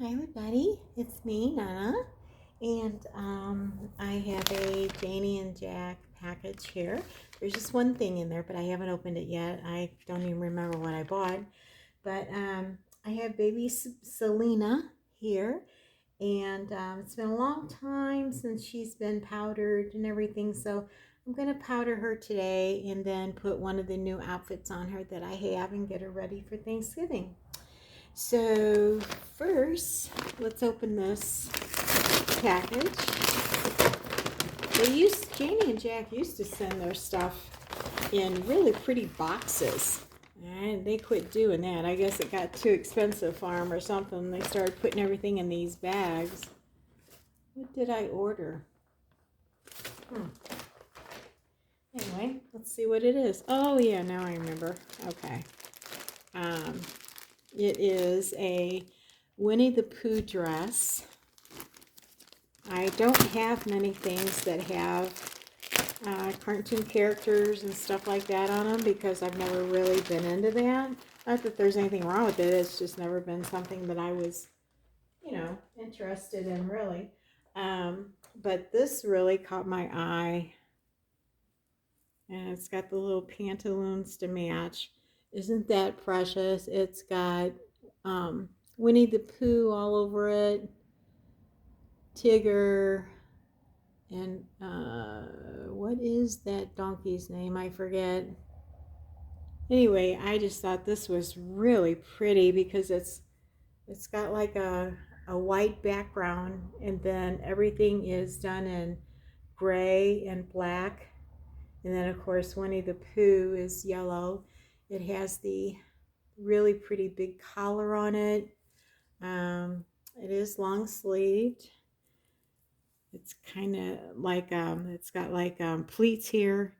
Hi everybody, it's me, Nana, and I have a Janie and Jack package here. There's just one thing in there, but I haven't opened it yet. I don't even remember what I bought, but I have baby Selena here, and it's been a long time since she's been powdered and everything, so I'm going to powder her today and then put one of the new outfits on her that I have and get her ready for Thanksgiving. So first, let's open this package. Janie and Jack used to send their stuff in really pretty boxes. And they quit doing that. I guess it got too expensive for them or something. They started putting everything in these bags. What did I order? Anyway, let's see what it is. Oh yeah, now I remember. Okay. Um, it is a Winnie the Pooh dress. I don't have many things that have cartoon characters and stuff like that on them because I've never really been into that. Not that there's anything wrong with it. It's just never been something that I was, interested in really. But this really caught my eye. And it's got the little pantaloons to match. Isn't that precious? It's got Winnie the Pooh all over it. Tigger, and what is that donkey's name? I forget. Anyway, I just thought this was really pretty because it's got like a white background and then everything is done in gray and black. And then of course Winnie the Pooh is yellow. It has the really pretty big collar on it. It is long sleeved. It's kind of like it's got like pleats here,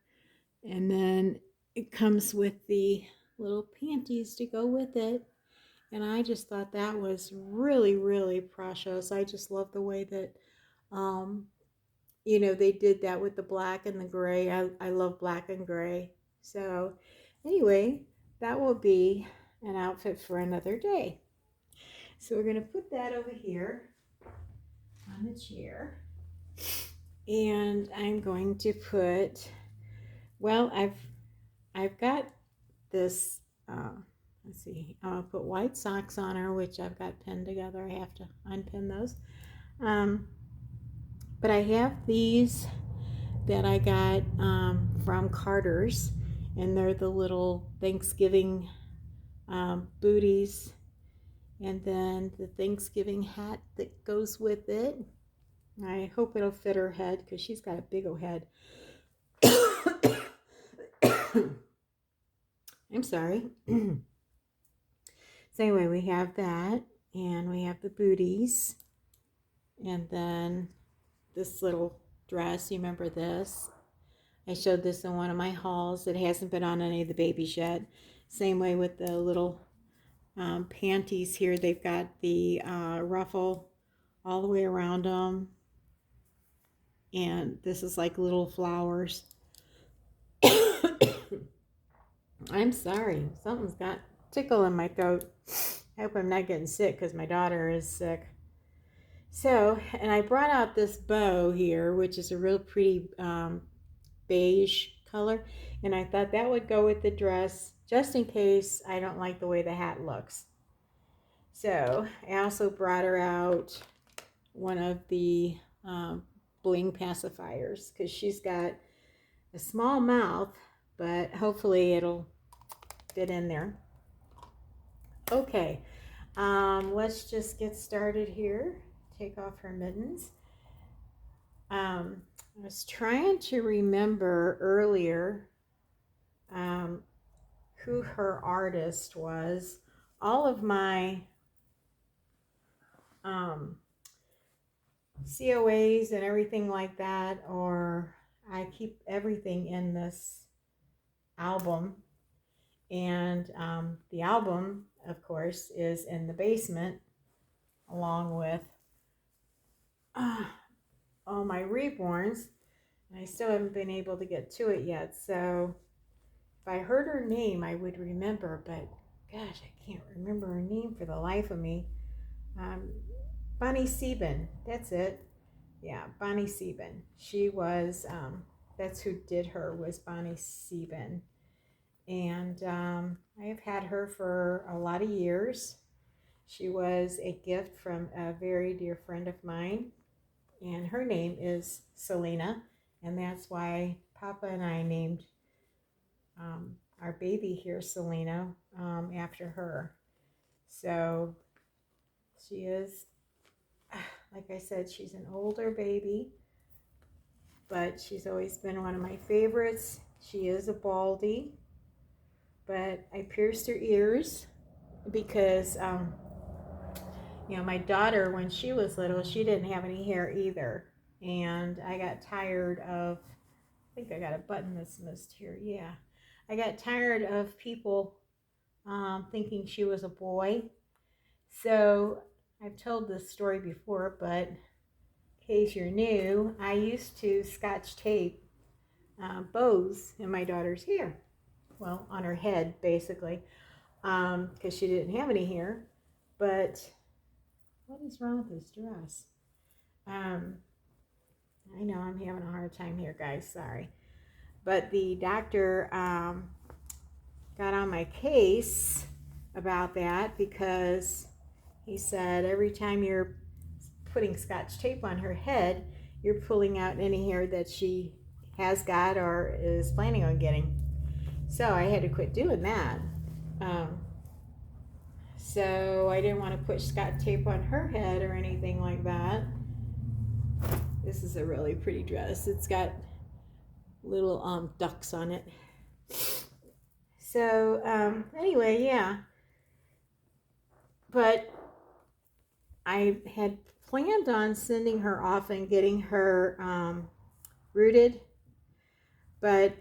and then it comes with the little panties to go with it. And I just thought that was really, really precious. I just love the way that um, they did that with the black and the gray. I love black and gray. So anyway, that will be an outfit for another day. So we're going to put that over here on the chair. And I'm going to put, well, I've got this, let's see, I'll put white socks on her, which I've got pinned together. I have to unpin those. Um, but I have these that I got from Carter's, and they're the little Thanksgiving booties, and then the Thanksgiving hat that goes with it. I hope it'll fit her head because she's got a big old head. I'm sorry. So anyway, we have that, and we have the booties, and then this little dress. You remember this? I showed this in one of my hauls. It hasn't been on any of the babies yet. Same way with the little panties here. They've got the ruffle all the way around them, and this is like little flowers. I'm sorry. Something's got tickle in my throat. I hope I'm not getting sick because my daughter is sick. So, and I brought out this bow here, which is a real pretty beige color. And I thought that would go with the dress just in case I don't like the way the hat looks. So I also brought her out one of the bling pacifiers because she's got a small mouth, but hopefully it'll fit in there. Okay, let's just get started here. Take off her mittens. I was trying to remember earlier who her artist was. All of my COAs and everything like that, or I keep everything in this album. And the album, of course, is in the basement along with all my reborns. And I still haven't been able to get to it yet. So if I heard her name, I would remember. But gosh, I can't remember her name for the life of me. Um, Bonnie Sieben, that's it. Yeah, Bonnie Sieben. She was, that's who did her, was Bonnie Sieben. And I have had her for a lot of years. She was a gift from a very dear friend of mine, and her name is Selena, and that's why Papa and I named our baby here Selena after her. So she is, like I said, she's an older baby, but she's always been one of my favorites. She is a baldie, but I pierced her ears because, my daughter, when she was little, she didn't have any hair either. And I got tired of, I think I got a button that's missed here. Yeah. I got tired of people thinking she was a boy. So I've told this story before, but in case you're new, I used to scotch tape bows in my daughter's hair. Well, on her head, basically, because she didn't have any hair. But what is wrong with this dress? Um, I know I'm having a hard time here, guys. Sorry. But the doctor got on my case about that because he said every time you're putting scotch tape on her head, you're pulling out any hair that she has got or is planning on getting. So I had to quit doing that. Um, so I didn't want to put scotch tape on her head or anything like that. This is a really pretty dress. It's got little ducks on it. So anyway, yeah. But I had planned on sending her off and getting her rooted, but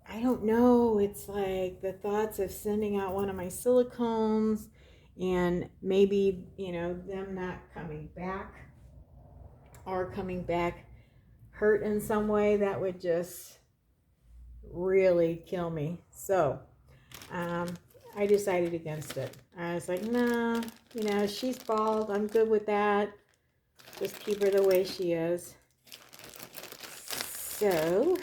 I don't know. It's like the thoughts of sending out one of my silicones and maybe, them not coming back or coming back hurt in some way, that would just really kill me. So um, I decided against it. I was like, nah, she's bald. I'm good with that. Just keep her the way she is. So,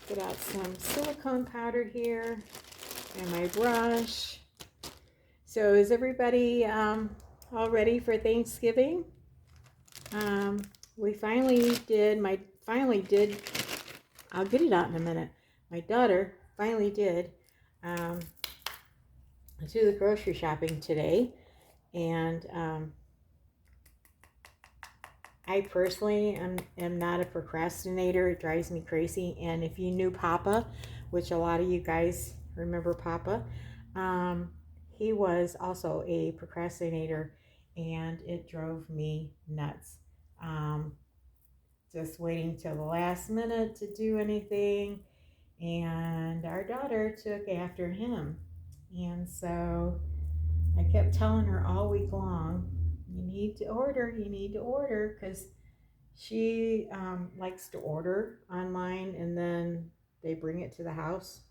get out some silicone powder here and my brush. So, is everybody all ready for Thanksgiving? We finally did. I'll get it out in a minute. My daughter finally did do the grocery shopping today, and I personally am not a procrastinator. It drives me crazy. And if you knew Papa, which a lot of you guys remember Papa, he was also a procrastinator, and it drove me nuts. Just waiting till the last minute to do anything. And our daughter took after him. And so I kept telling her all week long, you need to order, because she likes to order online and then they bring it to the house.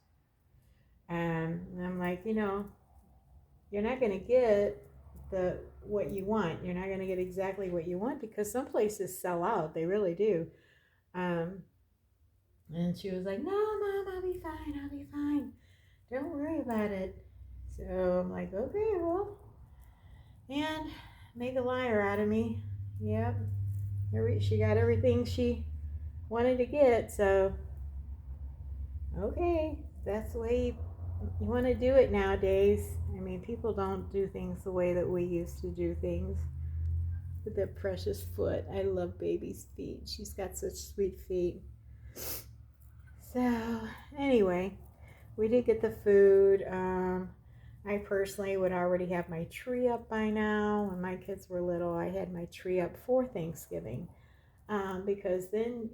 And I'm like, you're not going to get what you want. You're not going to get exactly what you want because some places sell out. They really do. And she was like, no, Mom, I'll be fine. I'll be fine. Don't worry about it. So I'm like, okay, well, and make a liar out of me. Yep. She got everything she wanted to get, so okay, that's the way you want to do it nowadays. I mean, people don't do things the way that we used to do things. With that precious foot. I love baby's feet. She's got such sweet feet. So, anyway, we did get the food. I personally would already have my tree up by now. When my kids were little, I had my tree up for Thanksgiving. Because then,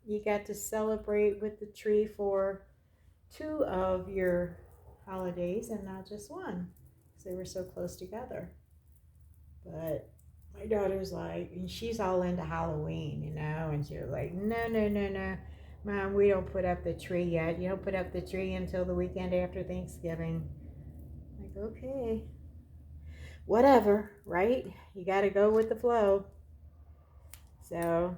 you got to celebrate with the tree for 2 of your holidays and not just one, because they were so close together. But my daughter's like, and she's all into Halloween, and she was like, no, no, no, no, Mom, we don't put up the tree yet. You don't put up the tree until the weekend after Thanksgiving. Like, okay. whatever, right? You got to go with the flow. So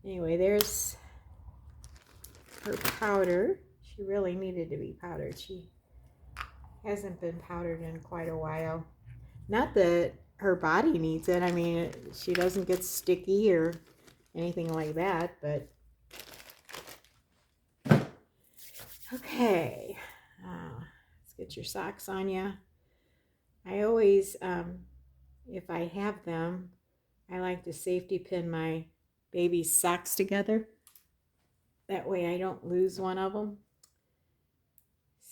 anyway, there's her powder. She really needed to be powdered. She hasn't been powdered in quite a while. Not that her body needs it. I mean, she doesn't get sticky or anything like that, but okay. Let's get your socks on you. I always, if I have them, I like to safety pin my baby's socks together. That way I don't lose one of them.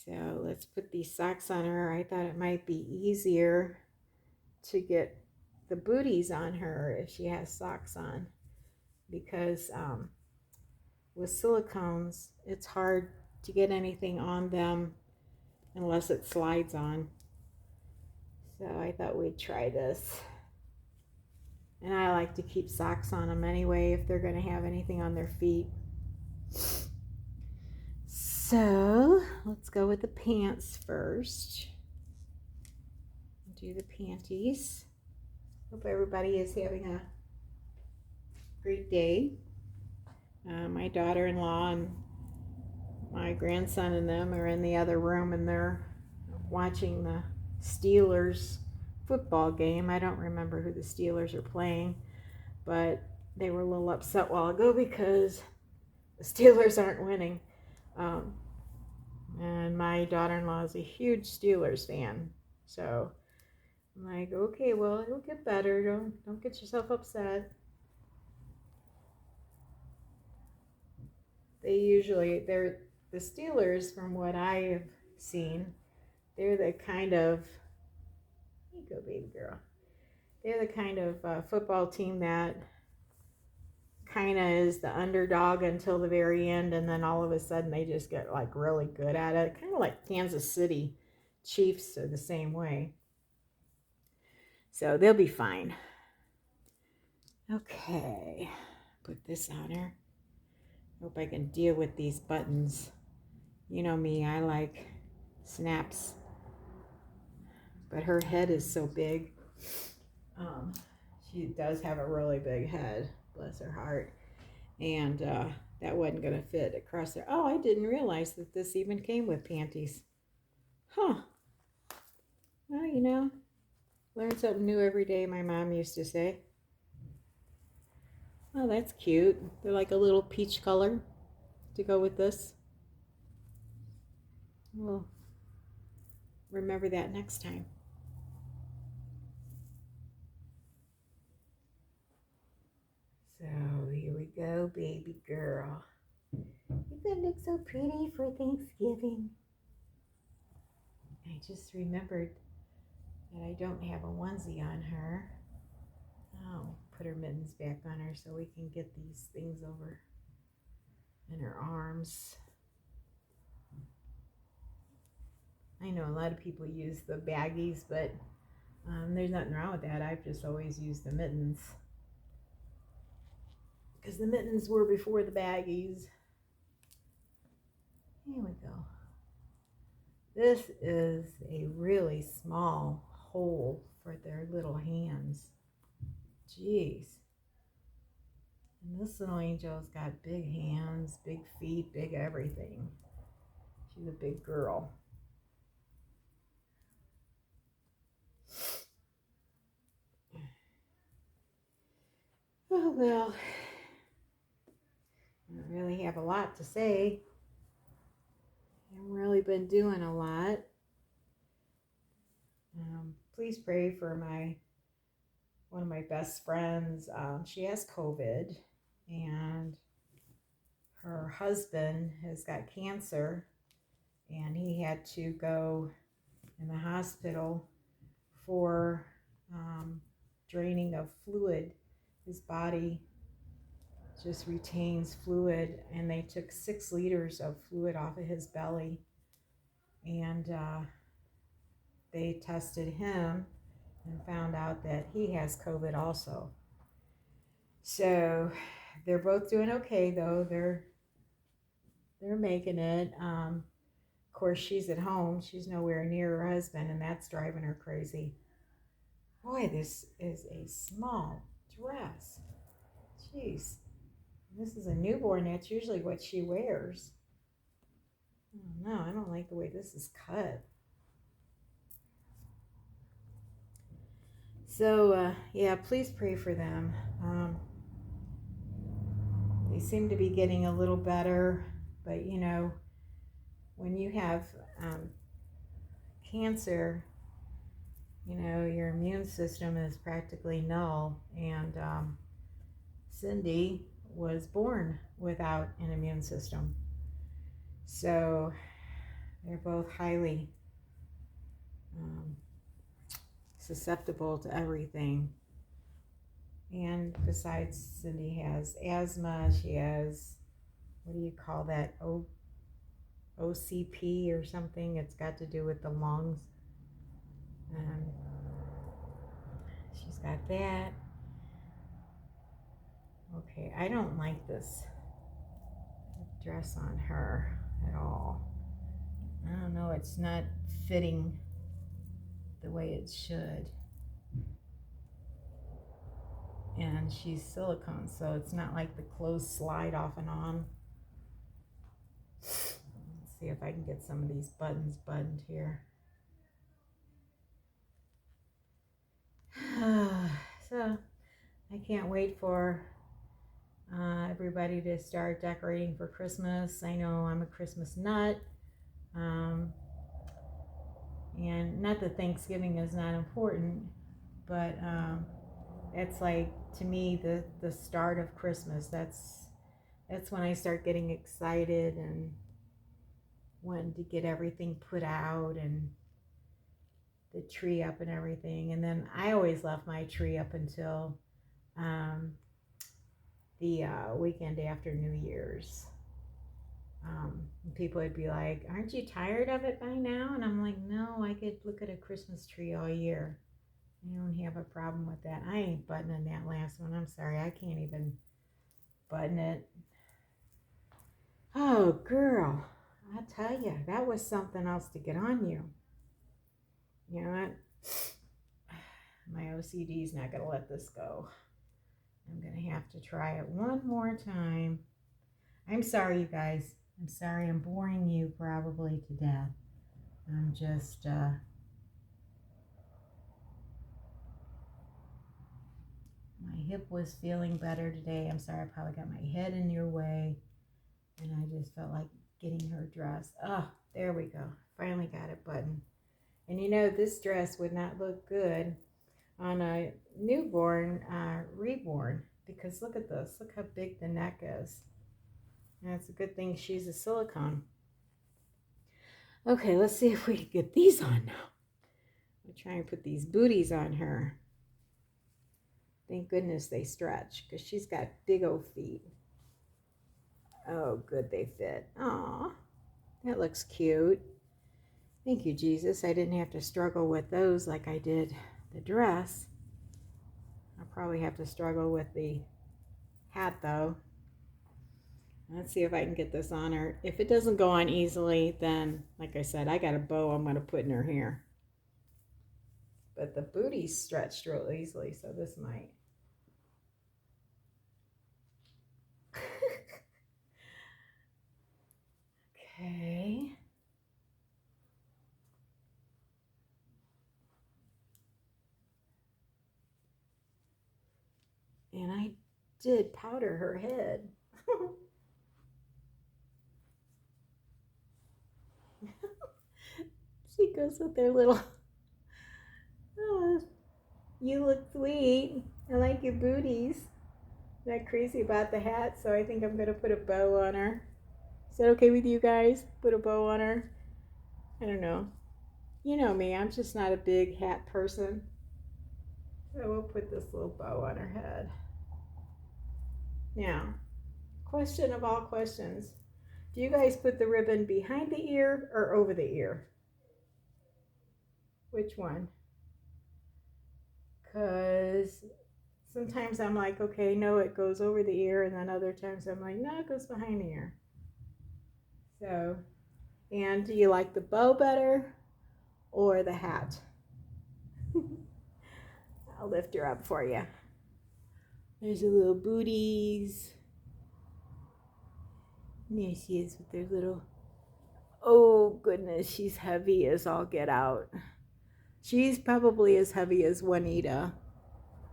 So let's put these socks on her. I thought it might be easier to get the booties on her if she has socks on, because with silicones it's hard to get anything on them unless it slides on. So I thought we'd try this. And I like to keep socks on them anyway if they're going to have anything on their feet. So let's go with the pants first. Do the panties. Hope everybody is having a great day. My daughter-in-law and my grandson and them are in the other room, and they're watching the Steelers football game. I don't remember who the Steelers are playing, but they were a little upset a while ago because the Steelers aren't winning. And my daughter-in-law is a huge Steelers fan. So I'm like, okay, well, it'll get better. Don't get yourself upset. They're the Steelers, from what I have seen, they're the kind of, here you go, baby girl. They're the kind of football team that kind of is the underdog until the very end, and then all of a sudden they just get like really good at it. Kind of like Kansas City Chiefs are the same way. So they'll be fine. Okay, put this on her. Hope I can deal with these buttons. You know me, I like snaps. But her head is so big. She does have a really big head, bless her heart. And that wasn't going to fit across there. Oh, I didn't realize that this even came with panties. Huh. Well, you know, learn something new every day, my mom used to say. Oh, that's cute. They're like a little peach color to go with this. We'll remember that next time. So here we go, baby girl. You're gonna look so pretty for Thanksgiving. I just remembered that I don't have a onesie on her. Oh, put her mittens back on her so we can get these things over in her arms. I know a lot of people use the baggies, but there's nothing wrong with that. I've just always used the mittens, because the mittens were before the baggies. Here we go. This is a really small hole for their little hands. Jeez. And this little angel's got big hands, big feet, big everything. She's a big girl. Oh, well, I don't really have a lot to say. I haven't really been doing a lot. Please pray for one of my best friends. She has COVID, and her husband has got cancer, and he had to go in the hospital for draining of fluid. His body just retains fluid, and they took 6 liters of fluid off of his belly, and they tested him and found out that he has COVID also. So they're both doing okay, though. They're making it. Of course, she's at home. She's nowhere near her husband, and that's driving her crazy. Boy, this is a small dress. Jeez. This is a newborn. That's usually what she wears. Oh, no, I don't like the way this is cut. So, yeah, please pray for them. They seem to be getting a little better, but you know, when you have cancer, you know, your immune system is practically null, and Cindy was born without an immune system. So they're both highly susceptible to everything. And besides, Cindy has asthma. She has, what do you call that? OCP or something. It's got to do with the lungs. She's got that. Okay, I don't like this dress on her at all. I don't know, it's not fitting the way it should. And she's silicone, so it's not like the clothes slide off and on. Let's see if I can get some of these buttons buttoned here. So I can't wait for everybody to start decorating for Christmas. I know I'm a Christmas nut. And not that Thanksgiving is not important, but it's like, to me, the start of Christmas. That's when I start getting excited and wanting to get everything put out and the tree up and everything. And then I always left my tree up until the weekend after New Year's. People would be like, aren't you tired of it by now? And I'm like, no, I could look at a Christmas tree all year. I don't have a problem with that. I ain't buttoning that last one. I'm sorry, I can't even button it. Oh, girl, I tell you, that was something else to get on you. You know what? My OCD's not going to let this go. I'm going to have to try it one more time. I'm sorry, you guys. I'm sorry I'm boring you probably to death. I'm just, my hip was feeling better today. I'm sorry, I probably got my head in your way. And I just felt like getting her dressed. Oh, there we go. Finally got it buttoned. And you know, this dress would not look good on a newborn, reborn. Because look at this. Look how big the neck is. And it's a good thing she's a silicone. Okay, let's see if we can get these on now. I'll try and put these booties on her. Thank goodness they stretch, because she's got big old feet. Oh, good, they fit. Aw, that looks cute. Thank you, Jesus. I didn't have to struggle with those like I did the dress. I'll probably have to struggle with the hat, though. Let's see if I can get this on her. If it doesn't go on easily, then, like I said, I got a bow I'm going to put in her hair. But the booty's stretched real easily, so this might. Okay. And I did powder her head. She goes with their little, oh, you look sweet. I like your booties. I'm not crazy about the hat, so I think I'm going to put a bow on her. Is that okay with you guys? Put a bow on her? I don't know. You know me, I'm just not a big hat person. So we'll put this little bow on her head. Now, question of all questions. Do you guys put the ribbon behind the ear or over the ear? Which one? Because sometimes I'm like, okay, no, it goes over the ear. And then other times I'm like, no, it goes behind the ear. So And do you like the bow better or the hat? I'll lift her up for you. There's the little booties. And there she is with her little, oh goodness, she's heavy as all get out. She's probably as heavy as Juanita.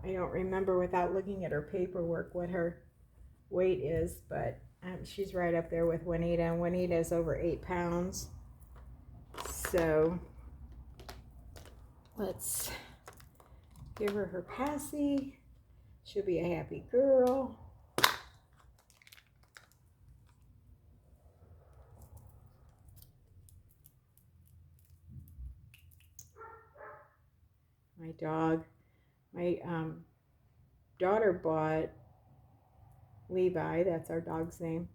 I don't remember without looking at her paperwork what her weight is, but she's right up there with Juanita, and Juanita is over 8 pounds. So let's give her her passy. She'll be a happy girl. My dog, my daughter bought Levi, that's our dog's name,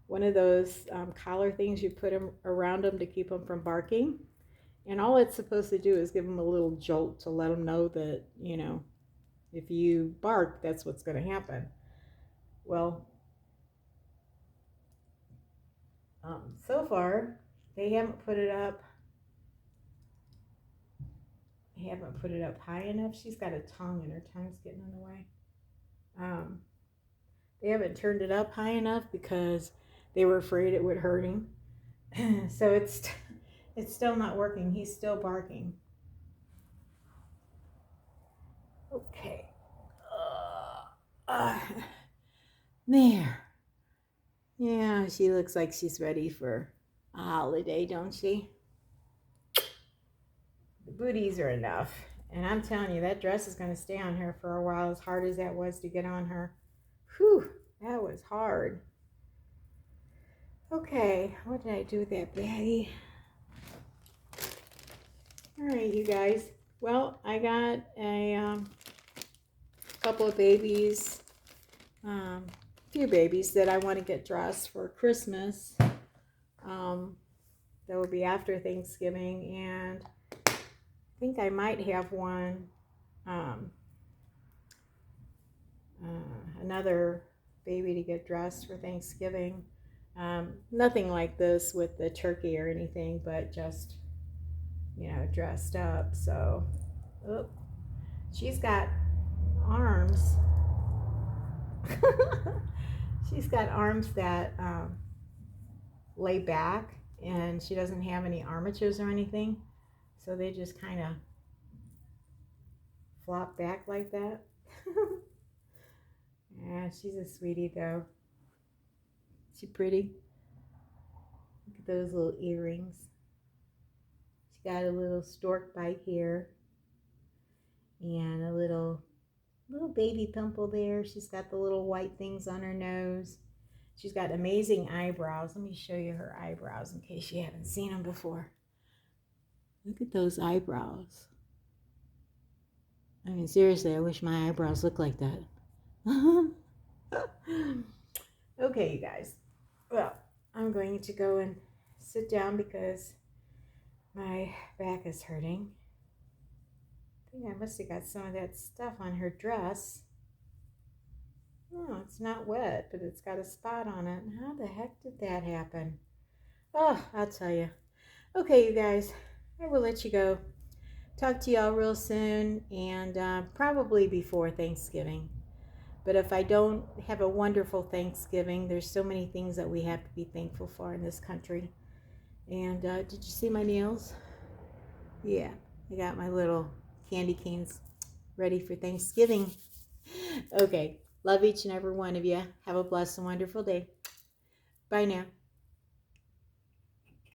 one of those collar things you put them around them to keep them from barking. And all it's supposed to do is give them a little jolt to let them know that, you know, if you bark, that's what's going to happen. Well, so far, they haven't put it up. They haven't put it up high enough. She's got a tongue and her tongue's getting in the way. They haven't turned it up high enough because they were afraid it would hurt him. So it's still not working. He's still barking. Okay. There. Yeah, she looks like she's ready for a holiday, don't she? The booties are enough. And I'm telling you, that dress is going to stay on her for a while, as hard as that was to get on her. Whew, that was hard. Okay, what did I do with that baggie? All right, you guys. Well, I got a couple of babies, few babies that I want to get dressed for Christmas. That will be after Thanksgiving, and I think I might have one, another baby to get dressed for Thanksgiving. Nothing like this with the turkey or anything, but just, you know, dressed up. So, oh, she's got arms. She's got arms that lay back, and she doesn't have any armatures or anything. So they just kind of flop back like that. Yeah, she's a sweetie though. She pretty. Look at those little earrings. She got a little stork bite here and a little baby pimple there. She's got the little white things on her nose. She's got amazing eyebrows. Let me show you her eyebrows in case you haven't seen them before. Look at those eyebrows. I mean, seriously, I wish my eyebrows looked like that. Okay, you guys. Well, I'm going to go and sit down because my back is hurting. I think I must have got some of that stuff on her dress. No, it's not wet, but it's got a spot on it. How the heck did that happen? Oh, I'll tell you. Okay, you guys, I will let you go. Talk to y'all real soon, and probably before Thanksgiving. But if I don't have a wonderful Thanksgiving, there's so many things that we have to be thankful for in this country. And did you see my nails? Yeah, I got my little candy canes ready for Thanksgiving. Okay, love each and every one of you. Have a blessed and wonderful day. Bye now.